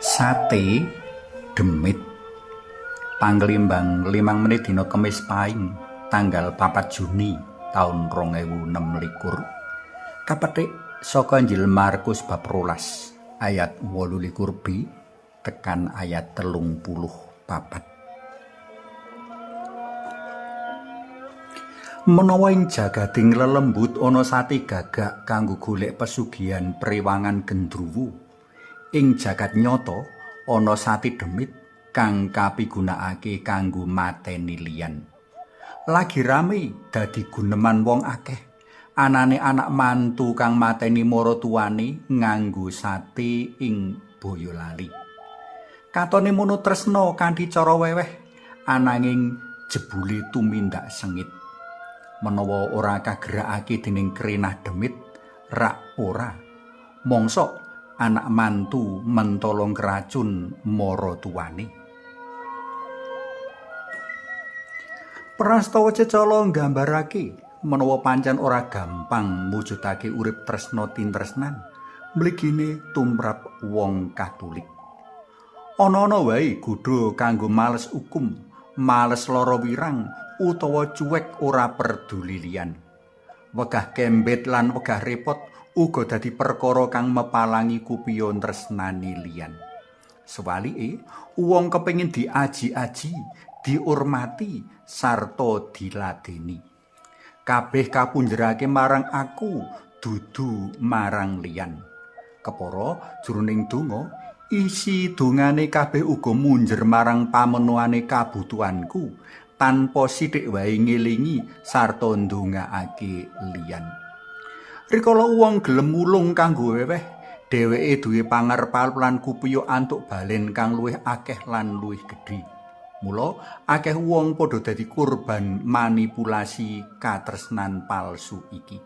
Sate Demit Panglimbang 5 menit dina Kemis Pahing tanggal 4 Juni taun 2026 kapetik saka Injil Markus bab 12 ayat 28b tekan ayat 34. Menawa ing jagading lelembut ana sate gagak kanggo golek pesugihan priwangan gendruwu, ing jagat nyata ana sate demit kang kapigunakake kanggo mateni liyan. Lagi rame dadi guneman wong akeh. Anane anak mantu kang mateni maratuwane nganggo sate ing Boyolali. Katone mono tresna kanthi cara weweh, ananging jebule tumindak sengit. Menawa ora kagerakake dening krenah demit, rak ora. Mongso anak mantu mentolong keracun maratuwane. Prastawa cecala nggambarake menawa pancen ora gampang mujudake urip tresna tintresnan mligine tumrap wong Katolik. Ana-ana wae godha kanggo males ukum, males lara wirang utawa cuek ora peduli liyan. Wegah kembet lan wegah repot uga dadi perkara kang mepalangi kupiyon tresnani liyan. Sewalike, wong kepengin diaji-aji, diurmati sarta diladeni. Kabeh kapunjerake marang aku, dudu marang liyan. Kepara jroning donga, isi dongane kabeh uga munjer marang pamenuhane kabutuhanku tanpa sithik wae ngelingi sarta ndongaake liyan. Rikala wong gelem mulung kanggo weweh, dheweke duwe pangarep lan kupiyo antuk balen kang luwih akeh lan luwih gedhe. Mula akeh wong padha dadi korban manipulasi katresnan palsu iki.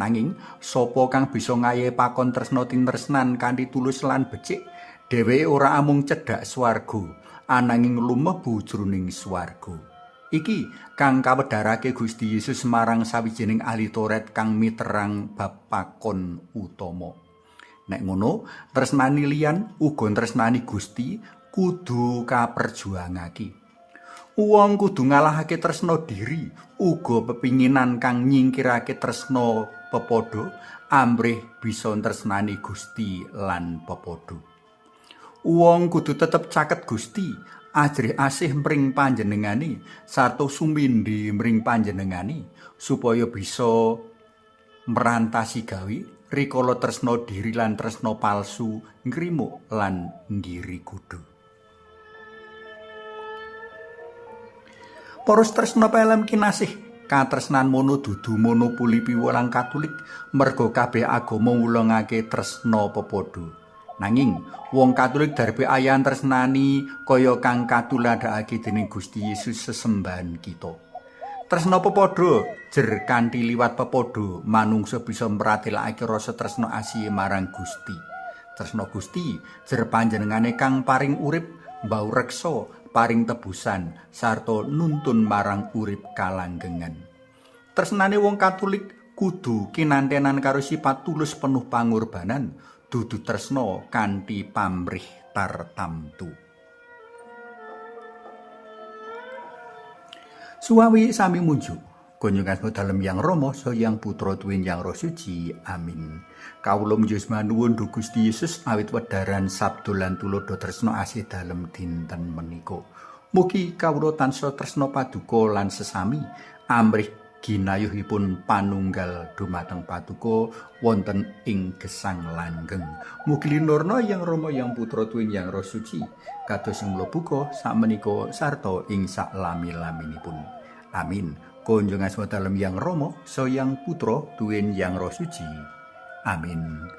Nanging sapa kang bisa ngayahi pakon tresna tintresnan kanthi tulus lan becik, dheweke ora amung cedhak swarga, ananging lumebu jroning swarga. Iki kang kawedharake Gusti Yesus marang sawijining ahli Taurat kang miterang bab pakon utama. Nek ngono, tresnani liyan uga tresnani Gusti kudu kaperjuangake. Wong kudu ngalahake tresna diri, uga pepinginan kang nyingkirake tresna pepadha, ambrih bisa tresnani Gusti lan pepadha. Wong kudu tetep caket Gusti, ajrih asih mring panjenengane sarta sumindhi mring panjenengane supaya bisa merantasi gawe rikala tresna diri lan tresna palsu ngrimuk lan ngiri kudu. Paros tresna pelem kinasih, katresnan mono dudu monopoli piwulang Katolik merga kabeh agama ngulangake tresna pepadha. Nanging wong Katolik darbe ayan tresnani kaya kang katuladakake dening Gusti Yesus sesembahan kita. Tresna pepadha jer kanthi liwat pepadha manungsa bisa mratelakake rasa tresna asihe marang Gusti. Tresna Gusti jer panjenengane kang paring urip, mbau reksa, paring tebusan sarta nuntun marang urip kalanggengan. Tresnane wong Katolik kudu kinantenan karo sifat tulus penuh pangorbanan, dudu tresna kanthi pamrih tartamtu. Suwawi sami munjuk kunjungan dalem Yang Rama saha Yang Putra tuwin Yang Roh Suci. Amin. Kawula njus manuwun Duh Gusti Yesus awit wedharan sabda lan tulodo tresna asih dalem dinten menika. Mugi kawula tansah tresna paduka lan sesami amrih ginayuhipun panunggal dumateng paduka wonten ing gesang langgeng. Mugi linurna Yang Rama Yang Putra tuwin Yang Roh Suci kados ing mlebuka sakmenika sarta ing saklami-laminipun. Amin. Kunjungan dalem Yang Rama saha Yang Putra tuwin Yang Roh Suci. Amin.